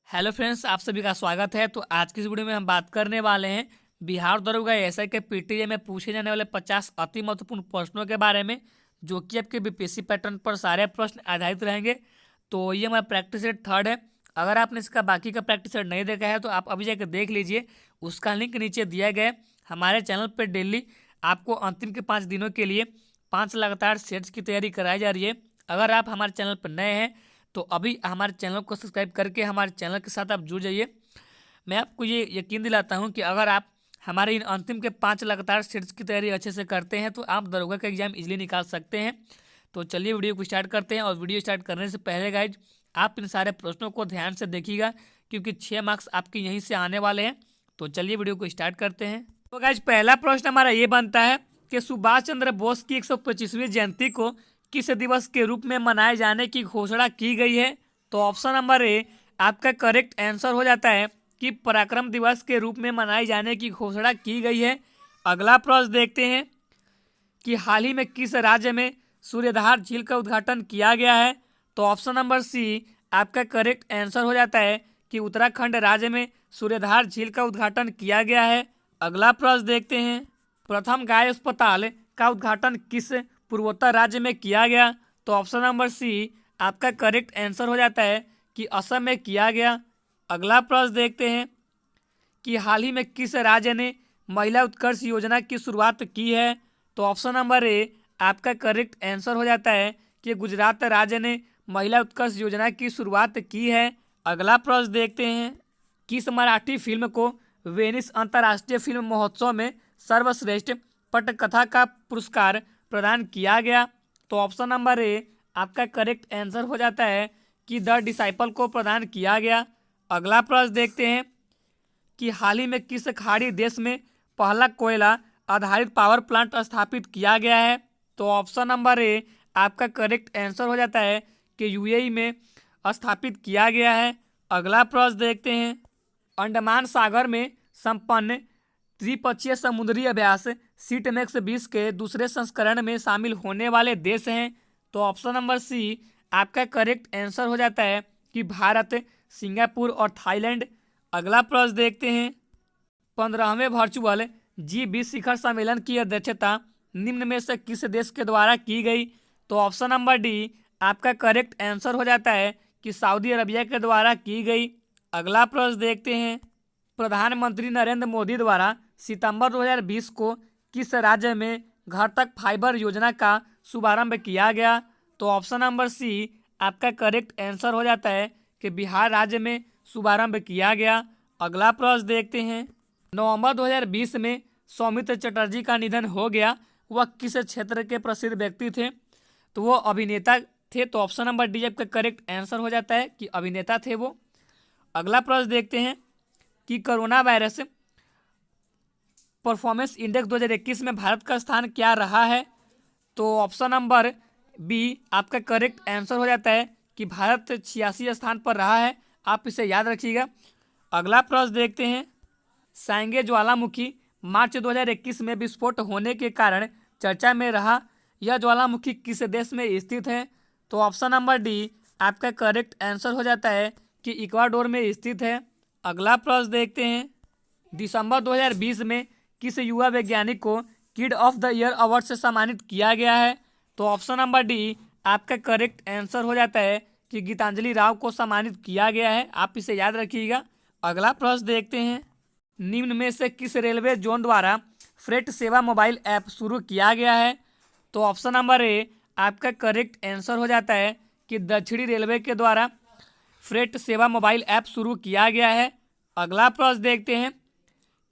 Hello friends, आप सभी का स्वागत है। तो आज की इस वीडियो में हम बात करने वाले हैं बिहार दरोगा एसआई के पीटीए में पूछे जाने वाले 50 अति महत्वपूर्ण प्रश्नों के बारे में, जो कि आपके बीपीएससी पैटर्न पर सारे प्रश्न आधारित रहेंगे। तो ये हमारा प्रैक्टिस सेट 3 है। अगर आपने इसका बाकी का प्रैक्टिस सेट नहीं देखा है तो आप अभी जाकर देख लीजिए, उसका लिंक नीचे दिया गया है। हमारे चैनल पर डेली आपको अंतिम के 5 दिनों के लिए 5 लगातार सेट्स की तैयारी कराई जा रही है। अगर आप हमारे चैनल पर नए हैं तो अभी हमारे चैनल को सब्सक्राइब करके हमारे चैनल के साथ आप जुड़ जाइए। मैं आपको ये यकीन दिलाता हूँ कि अगर आप हमारे इन अंतिम के 5 लगातार सेट्स की तैयारी अच्छे से करते हैं तो आप दरोगा का एग्जाम इजीली निकाल सकते हैं। तो चलिए वीडियो को स्टार्ट करते हैं। और वीडियो स्टार्ट करने से पहले गाइज, आप इन सारे प्रश्नों को ध्यान से देखिएगा, क्योंकि 6 मार्क्स आपके यहीं से आने वाले हैं। तो चलिए वीडियो को स्टार्ट करते हैं। तो गाइज, पहला प्रश्न हमारा ये बनता है कि सुभाष चंद्र बोस की 125वीं जयंती को किस दिवस के रूप में मनाए जाने की घोषणा की गई है? तो ऑप्शन नंबर ए आपका करेक्ट आंसर हो जाता है कि पराक्रम दिवस के रूप में मनाए जाने की घोषणा की गई है। अगला प्रश्न देखते हैं कि हाल ही में किस राज्य में सूर्यधार झील का उद्घाटन किया गया है? तो ऑप्शन नंबर सी आपका करेक्ट आंसर हो जाता है कि उत्तराखंड राज्य में सूर्यधार झील का उद्घाटन किया गया है। अगला प्रश्न देखते हैं, प्रथम गाय अस्पताल का उद्घाटन किस पूर्वोत्तर राज्य में किया गया? तो ऑप्शन नंबर सी आपका करेक्ट आंसर हो जाता है कि असम में किया गया। अगला प्रश्न देखते हैं कि हाल ही में किस राज्य ने महिला उत्कर्ष योजना की शुरुआत की है? तो ऑप्शन नंबर ए आपका करेक्ट आंसर हो जाता है कि गुजरात राज्य ने महिला उत्कर्ष योजना की शुरुआत की है। अगला प्रश्न देखते हैं, किस मराठी फिल्म को वेनिस अंतर्राष्ट्रीय फिल्म महोत्सव में सर्वश्रेष्ठ पटकथा का पुरस्कार प्रदान किया गया? तो ऑप्शन नंबर ए आपका करेक्ट आंसर हो जाता है कि द डिसाइपल को प्रदान किया गया। अगला प्रश्न देखते हैं कि हाल ही में किस खाड़ी देश में पहला कोयला आधारित पावर प्लांट स्थापित किया गया है? तो ऑप्शन नंबर ए आपका करेक्ट आंसर हो जाता है कि यूएई में स्थापित किया गया है। अगला प्रश्न देखते हैं, अंडमान सागर में संपन्न त्रिपक्षीय समुद्री अभ्यास सीटमेक्स 20 के दूसरे संस्करण में शामिल होने वाले देश हैं? तो ऑप्शन नंबर सी आपका करेक्ट आंसर हो जाता है कि भारत, सिंगापुर और थाईलैंड। अगला प्रश्न देखते हैं, 15वें वर्चुअल G20 शिखर सम्मेलन की अध्यक्षता निम्न में से किस देश के द्वारा की गई? तो ऑप्शन नंबर डी आपका करेक्ट आंसर हो जाता है कि सऊदी अरबिया के द्वारा की गई। अगला प्रश्न देखते हैं, प्रधानमंत्री नरेंद्र मोदी द्वारा सितंबर 2020 को किस राज्य में घर तक फाइबर योजना का शुभारंभ किया गया? तो ऑप्शन नंबर सी आपका करेक्ट आंसर हो जाता है कि बिहार राज्य में शुभारंभ किया गया। अगला प्रश्न देखते हैं, नवंबर 2020 में सौमित्र चटर्जी का निधन हो गया। वह किस क्षेत्र के प्रसिद्ध व्यक्ति थे? तो वो अभिनेता थे। तो ऑप्शन नंबर डी आपका करेक्ट आंसर हो जाता है कि अभिनेता थे वो। अगला प्रश्न देखते हैं कि कोरोना वायरस परफॉर्मेंस इंडेक्स 2021 में भारत का स्थान क्या रहा है? तो ऑप्शन नंबर बी आपका करेक्ट आंसर हो जाता है कि भारत 86 स्थान पर रहा है। आप इसे याद रखिएगा। अगला प्रश्न देखते हैं, सांगे ज्वालामुखी मार्च 2021 में विस्फोट होने के कारण चर्चा में रहा। यह ज्वालामुखी किस देश में स्थित है? तो ऑप्शन नंबर डी आपका करेक्ट आंसर हो जाता है कि इक्वाडोर में स्थित है। अगला प्रश्न देखते हैं, दिसंबर 2020 में किस युवा वैज्ञानिक को kid of the year award से सम्मानित किया गया है? तो ऑप्शन नंबर डी आपका करेक्ट आंसर हो जाता है कि गीतांजलि राव को सम्मानित किया गया है। आप इसे याद रखिएगा। अगला प्रश्न देखते हैं, निम्न में से किस रेलवे जोन द्वारा फ्रेट सेवा मोबाइल ऐप शुरू किया गया है? तो ऑप्शन नंबर ए आपका करेक्ट आंसर हो जाता है कि दक्षिणी रेलवे के द्वारा फ्रेट सेवा मोबाइल ऐप शुरू किया गया है। अगला प्रश्न देखते हैं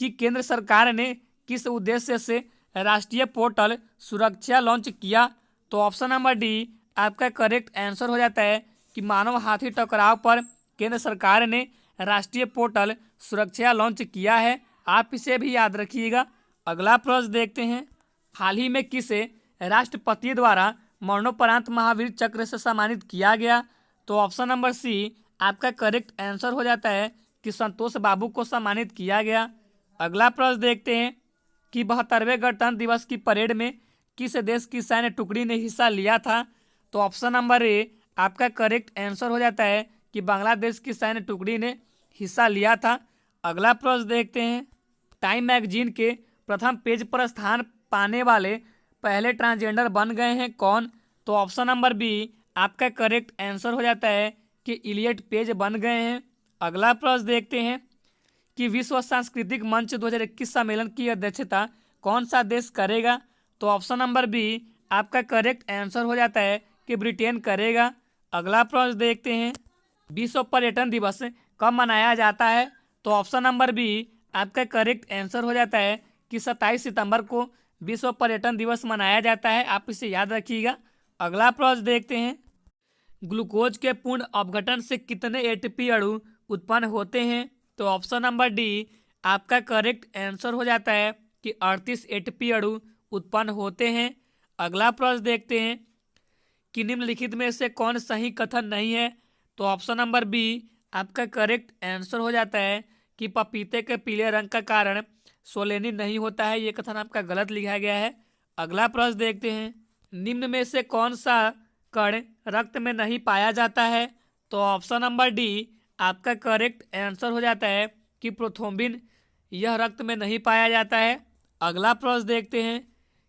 कि केंद्र सरकार ने किस उद्देश्य से राष्ट्रीय पोर्टल सुरक्षा लॉन्च किया? तो ऑप्शन नंबर डी आपका करेक्ट आंसर हो जाता है कि मानव हाथी टकराव पर केंद्र सरकार ने राष्ट्रीय पोर्टल सुरक्षा लॉन्च किया है। आप इसे भी याद रखिएगा। अगला प्रश्न देखते हैं, हाल ही में किसे राष्ट्रपति द्वारा मरणोपरांत महावीर चक्र से सम्मानित किया गया? तो ऑप्शन नंबर सी आपका करेक्ट आंसर हो जाता है कि संतोष बाबू को सम्मानित किया गया। अगला प्रश्न देखते हैं कि 72वें गणतंत्र दिवस की परेड में किस देश की सैन्य टुकड़ी ने हिस्सा लिया था? तो ऑप्शन नंबर ए आपका करेक्ट आंसर हो जाता है कि बांग्लादेश की सैन्य टुकड़ी ने हिस्सा लिया था। अगला प्रश्न देखते हैं, टाइम मैगजीन के प्रथम पेज पर स्थान पाने वाले पहले ट्रांसजेंडर बन गए हैं कौन? तो ऑप्शन नंबर बी आपका करेक्ट आंसर हो जाता है कि इलियट पेज बन गए हैं। अगला प्रश्न देखते हैं कि विश्व सांस्कृतिक मंच 2021 सम्मेलन की अध्यक्षता कौन सा देश करेगा? तो ऑप्शन नंबर बी आपका करेक्ट आंसर हो जाता है कि ब्रिटेन करेगा। अगला प्रश्न देखते हैं, विश्व पर्यटन दिवस कब मनाया जाता है? तो ऑप्शन नंबर बी आपका करेक्ट आंसर हो जाता है कि 27 सितंबर को विश्व पर्यटन दिवस मनाया जाता है। आप इसे याद रखिएगा। अगला प्रश्न देखते हैं, ग्लूकोज के पूर्ण अपघटन से कितने एटीपी अणु उत्पन्न होते हैं? तो ऑप्शन नंबर डी आपका करेक्ट आंसर हो जाता है कि 38 एटीपी अणु उत्पन्न होते हैं। अगला प्रश्न देखते हैं कि निम्नलिखित में से कौन सही कथन नहीं है? तो ऑप्शन नंबर बी आपका करेक्ट आंसर हो जाता है कि पपीते के पीले रंग का कारण सोलेनिन नहीं होता है। ये कथन आपका गलत लिखा गया है। अगला प्रश्न देखते हैं, निम्न में से कौन सा कण रक्त में नहीं पाया जाता है? तो ऑप्शन नंबर डी आपका करेक्ट आंसर हो जाता है कि प्रोथ्रोम्बिन यह रक्त में नहीं पाया जाता है। अगला प्रश्न देखते हैं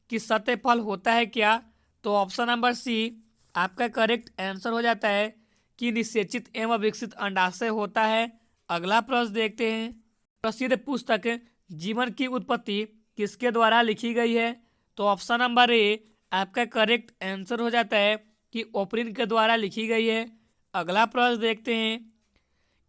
कि सत्य फल होता है क्या? तो ऑप्शन नंबर सी आपका करेक्ट आंसर हो जाता है कि निषेचित एवं विकसित अंडाशय होता है। अगला प्रश्न देखते हैं, प्रसिद्ध पुस्तक जीवन की उत्पत्ति किसके द्वारा लिखी गई है? तो ऑप्शन नंबर ए आपका करेक्ट आंसर हो जाता है कि ओपरिन के द्वारा लिखी गई है। अगला प्रश्न देखते हैं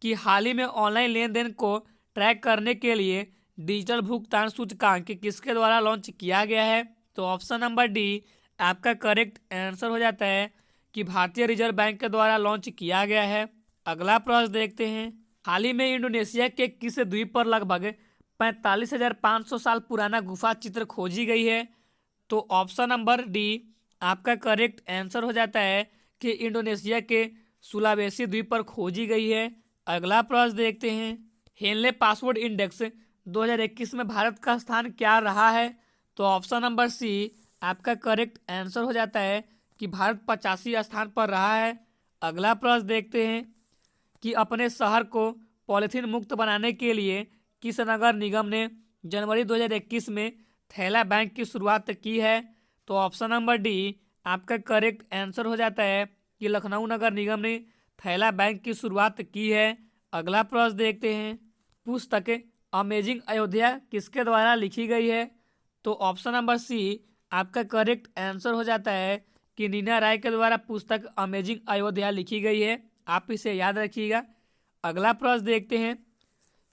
कि हाल ही में ऑनलाइन लेन देन को ट्रैक करने के लिए डिजिटल भुगतान सूचकांक किसके द्वारा लॉन्च किया गया है? तो ऑप्शन नंबर डी आपका करेक्ट आंसर हो जाता है कि भारतीय रिजर्व बैंक के द्वारा लॉन्च किया गया है। अगला प्रश्न देखते हैं, हाल ही में इंडोनेशिया के किस द्वीप पर लगभग 45,500 साल पुराना गुफा चित्र खोजी गई है? तो ऑप्शन नंबर डी आपका करेक्ट आंसर हो जाता है कि इंडोनेशिया के सुलावेसी द्वीप पर खोजी गई है। अगला प्रश्न देखते हैं, हेनले पासवर्ड इंडेक्स 2021 में भारत का स्थान क्या रहा है? तो ऑप्शन नंबर सी आपका करेक्ट आंसर हो जाता है कि भारत 85 स्थान पर रहा है। अगला प्रश्न देखते हैं कि अपने शहर को पॉलीथीन मुक्त बनाने के लिए किस नगर निगम ने जनवरी 2021 में थैला बैंक की शुरुआत की है? तो ऑप्शन नंबर डी आपका करेक्ट आंसर हो जाता है कि लखनऊ नगर निगम ने थैला बैंक की शुरुआत की है। अगला प्रश्न देखते हैं, पुस्तक अमेजिंग अयोध्या किसके द्वारा लिखी गई है? तो ऑप्शन नंबर सी आपका करेक्ट आंसर हो जाता है कि नीना राय के द्वारा पुस्तक अमेजिंग अयोध्या लिखी गई है। आप इसे याद रखिएगा। अगला प्रश्न देखते हैं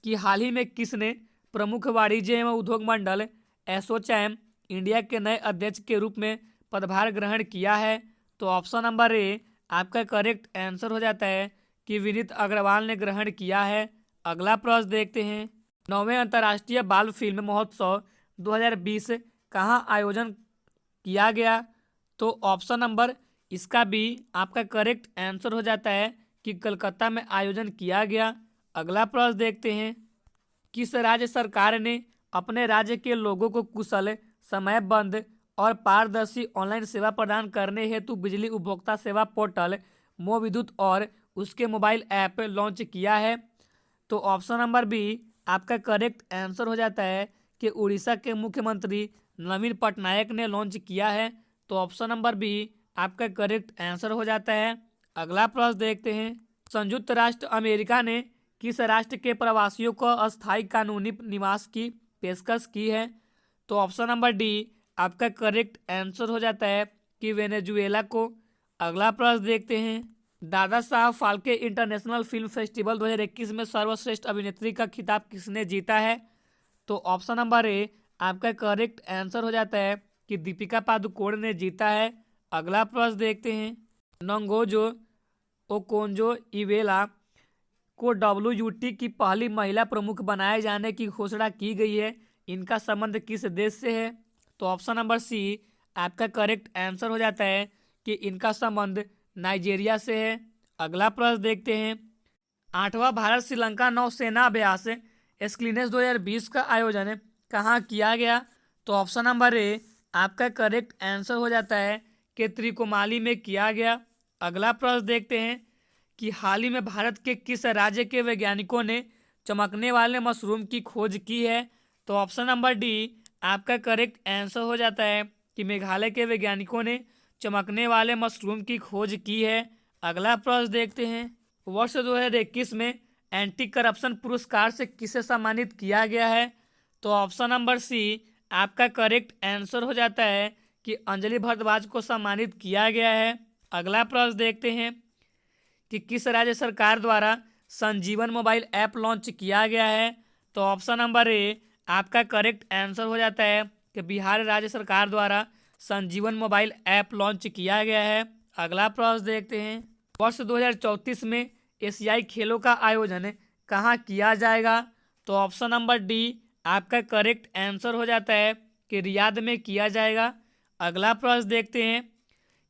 कि हाल ही में किसने प्रमुख वाणिज्य एवं उद्योग मंडल एसोचैम इंडिया के नए अध्यक्ष के रूप में पदभार ग्रहण किया है? तो ऑप्शन नंबर ए आपका करेक्ट आंसर हो जाता है कि विनीत अग्रवाल ने ग्रहण किया है। अगला प्रश्न देखते हैं, 9वें अंतर्राष्ट्रीय बाल फिल्म महोत्सव 2020 कहाँ आयोजन किया गया? तो ऑप्शन नंबर इसका बी आपका करेक्ट आंसर हो जाता है कि कलकत्ता में आयोजन किया गया। अगला प्रश्न देखते हैं, किस राज्य सरकार ने अपने राज्य के लोगों को कुशल, समयबद्ध और पारदर्शी ऑनलाइन सेवा प्रदान करने हेतु बिजली उपभोक्ता सेवा पोर्टल मो विद्युत और उसके मोबाइल ऐप लॉन्च किया है? तो ऑप्शन नंबर बी आपका करेक्ट आंसर हो जाता है कि उड़ीसा के मुख्यमंत्री नवीन पटनायक ने लॉन्च किया है। तो ऑप्शन नंबर बी आपका करेक्ट आंसर हो जाता है। अगला प्रश्न देखते हैं, संयुक्त राष्ट्र अमेरिका ने किस राष्ट्र के प्रवासियों को अस्थायी कानूनी निवास की पेशकश की है? तो ऑप्शन नंबर डी आपका करेक्ट आंसर हो जाता है कि वेनेजुएला को। अगला प्रश्न देखते हैं, Dada Saheb Phalke international film festival 2021 में सर्वश्रेष्ठ अभिनेत्री का खिताब किसने जीता है? तो ऑप्शन नंबर ए आपका करेक्ट आंसर हो जाता है कि दीपिका पादुकोण ने जीता है। अगला प्रश्न देखते हैं, नंगोजो ओकोंजो इवेला को WUT की पहली महिला प्रमुख बनाए जाने की घोषणा की गई है। इनका संबंध किस देश से है? तो ऑप्शन नंबर सी आपका करेक्ट आंसर हो जाता है कि इनका संबंध नाइजीरिया से है। अगला प्रश्न देखते हैं, 8वां भारत श्रीलंका नौसेना अभ्यास एस्क्लिनेस 2020 का आयोजन कहाँ किया गया? तो ऑप्शन नंबर ए आपका करेक्ट आंसर हो जाता है कि त्रिकोमाली में किया गया। अगला प्रश्न देखते हैं कि हाल ही में भारत के किस राज्य के वैज्ञानिकों ने चमकने वाले मशरूम की खोज की है? तो ऑप्शन नंबर डी आपका करेक्ट आंसर हो जाता है कि मेघालय के वैज्ञानिकों ने चमकने वाले मशरूम की खोज की है। अगला प्रश्न देखते हैं, वर्ष 2021 में एंटी करप्शन पुरस्कार से किसे सम्मानित किया गया है? तो ऑप्शन नंबर सी आपका करेक्ट आंसर हो जाता है कि अंजलि भारद्वाज को सम्मानित किया गया है। अगला प्रश्न देखते हैं कि किस राज्य सरकार द्वारा संजीवन मोबाइल ऐप लॉन्च किया गया है? तो ऑप्शन नंबर ए आपका करेक्ट आंसर हो जाता है कि बिहार राज्य सरकार द्वारा संजीवन मोबाइल ऐप लॉन्च किया गया है। अगला प्रश्न देखते हैं, वर्ष 2034 में एशियाई खेलों का आयोजन कहाँ किया जाएगा? तो ऑप्शन नंबर डी आपका करेक्ट आंसर हो जाता है कि रियाद में किया जाएगा। अगला प्रश्न देखते हैं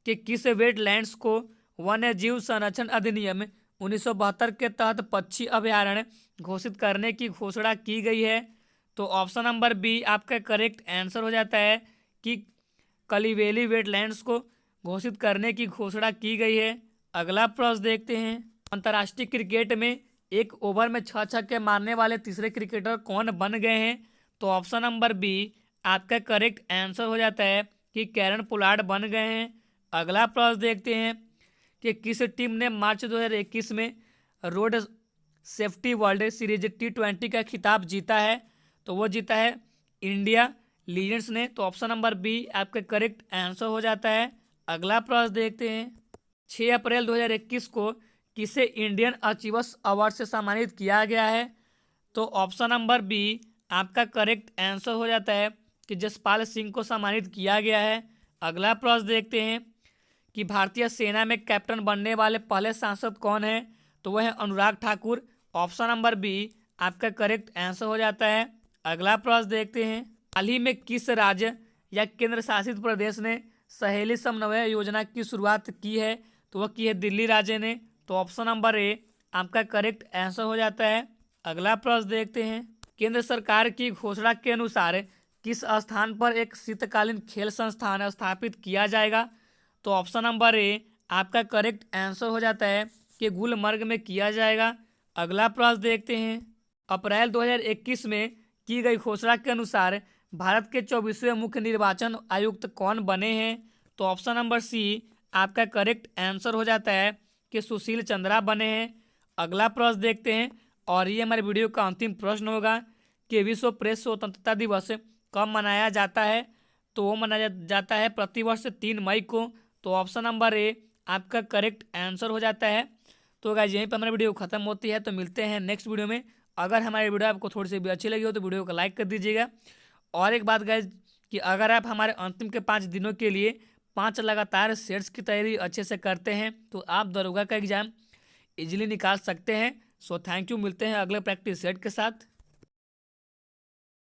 कि किस वेटलैंड्स को वन्य जीव संरक्षण अधिनियम 1972 के तहत पक्षी अभयारण्य घोषित करने की घोषणा की गई है? तो ऑप्शन नंबर बी आपका करेक्ट आंसर हो जाता है कि कलिवेली वेटलैंड्स को घोषित करने की घोषणा की गई है। अगला प्रश्न देखते हैं, अंतर्राष्ट्रीय क्रिकेट में एक ओवर में 6 छक्के मारने वाले तीसरे क्रिकेटर कौन बन गए हैं? तो ऑप्शन नंबर बी आपका करेक्ट आंसर हो जाता है कि कैरन पोलार्ड बन गए हैं। अगला प्रश्न देखते हैं कि किस टीम ने मार्च 2021 में road safety world series T20 का खिताब जीता है? तो वो जीता है इंडिया लीजेंड्स ने। तो ऑप्शन नंबर बी आपका करेक्ट आंसर हो जाता है। अगला प्रश्न देखते हैं, 6 अप्रैल 2021 को किसे इंडियन अचीवर्स अवार्ड से सम्मानित किया गया है? तो ऑप्शन नंबर बी आपका करेक्ट आंसर हो जाता है कि जसपाल सिंह को सम्मानित किया गया है। अगला प्रश्न देखते हैं कि भारतीय सेना में कैप्टन बनने वाले पहले सांसद कौन है? तो वह है Anurag Thakur. Option number B आपका करेक्ट आंसर हो जाता है। अगला प्रश्न देखते हैं, हाल ही में किस राज्य या केंद्र शासित प्रदेश ने सहेली समन्वय योजना की शुरुआत की है? तो वह की है दिल्ली राज्य ने। तो ऑप्शन नंबर ए आपका करेक्ट आंसर हो जाता है। अगला प्रश्न देखते हैं, केंद्र सरकार की घोषणा के अनुसार किस स्थान पर एक शीतकालीन खेल संस्थान स्थापित किया जाएगा? तो ऑप्शन नंबर ए आपका करेक्ट आंसर हो जाता है कि गुलमर्ग में किया जाएगा। अगला प्रश्न देखते हैं, अप्रैल 2021 में की गई घोषणा के अनुसार भारत के 24वें मुख्य निर्वाचन आयुक्त कौन बने हैं? तो ऑप्शन नंबर सी आपका करेक्ट आंसर हो जाता है कि सुशील चंद्रा बने हैं। अगला प्रश्न देखते हैं और ये हमारे वीडियो का अंतिम प्रश्न होगा कि विश्व प्रेस स्वतंत्रता दिवस कब मनाया जाता है? तो वो मनाया जाता है प्रतिवर्ष 3 मई को। तो ऑप्शन नंबर ए आपका करेक्ट आंसर हो जाता है। तो गाइस यहीं पर हमारी वीडियो खत्म होती है, तो मिलते हैं नेक्स्ट वीडियो में। अगर हमारी वीडियो आपको थोड़ी सी भी अच्छी लगी हो तो वीडियो को लाइक कर दीजिएगा। और एक बात गाइस कि अगर आप हमारे अंतिम के 5 दिनों के लिए 5 लगातार सेट्स की तैयारी अच्छे से करते हैं तो आप दरोगा का एग्जाम इजीली निकाल सकते हैं। सो थैंक यू, मिलते हैं अगले प्रैक्टिस सेट के साथ।